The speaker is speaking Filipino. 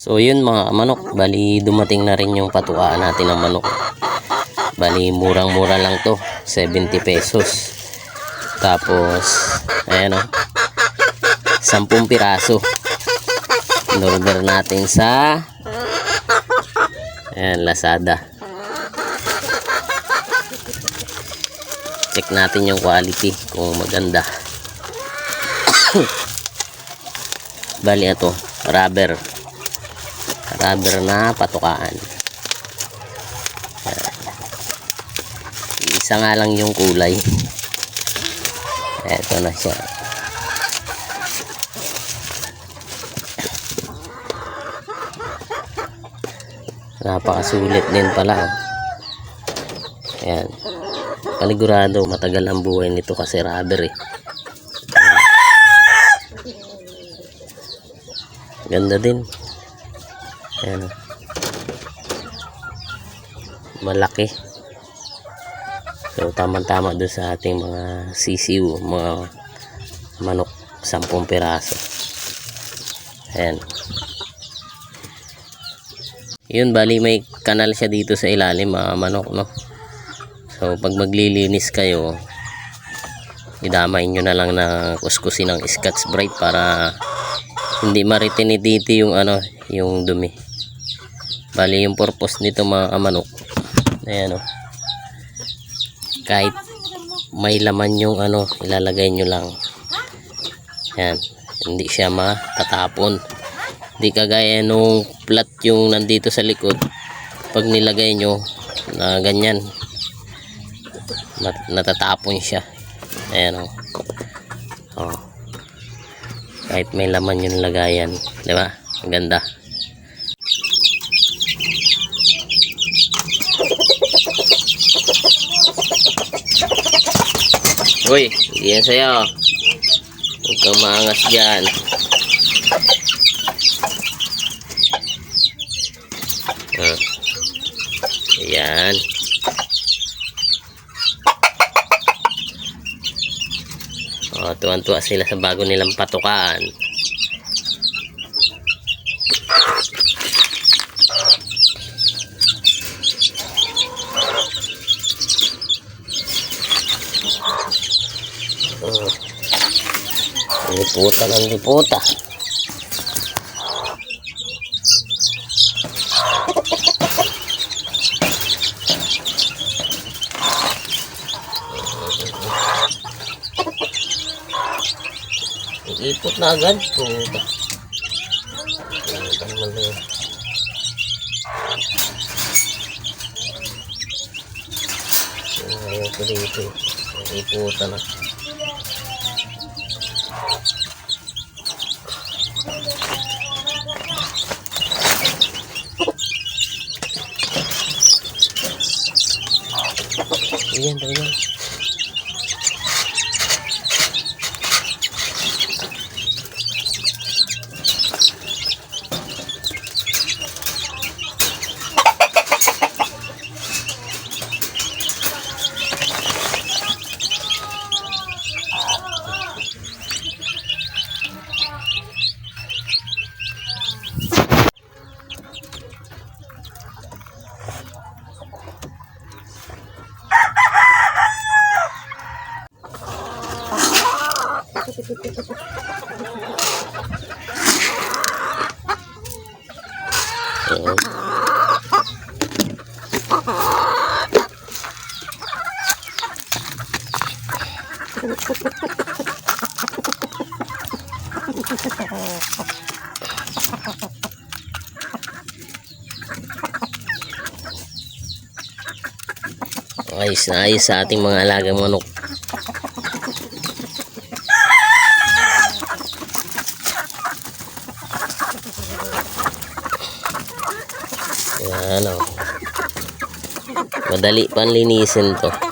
So yun mga manok, bali dumating na rin yung patukaan natin ng manok. Bali murang-mura lang to, 70 pesos. Tapos ayan o, 10 piraso. In-order natin sa ayan, Lazada. Check natin yung quality kung maganda. Bali ito, rubber na patukaan. Isa nga lang yung kulay. Ito na siya. Napakasulit din pala. Ayan. Panigurado matagal ang buhay nito kasi rubber eh. Ganda din. Ayan. Malaki. So tamang-tama doon sa ating mga sisiw, mga manok, 10 piraso. Ayan. Yun, bali may kanal siya dito sa ilalim mga manok, no? So pag maglilinis kayo, idamay nyo na lang na kuskusin ng Scotch Brite para hindi maritinititi yung ano, yung dumi. Bali yung purpose nito mga manok, ayan o, kahit may laman yung ano, ilalagay nyo lang. Ayan, hindi siya matatapon. Hindi kagaya nung plat yung nandito sa likod, pag nilagay nyo na ganyan, natatapon siya. Ayan o. Oh. Kahit may laman yung lagayan, di ba? Ang ganda. Uy, hindi yan sa'yo. Huwag kang maangas dyan. Ayan. Oh, tuwan-tuwa sila sa bago nilang patukaan. Liputa ng liputa. Ipot na agad. Puta. Ayaw ko dito. Iputan na. Ayan, ayan. Ayos na ayos sa ating mga alagang manok. Yan o. Madali panlinisin to.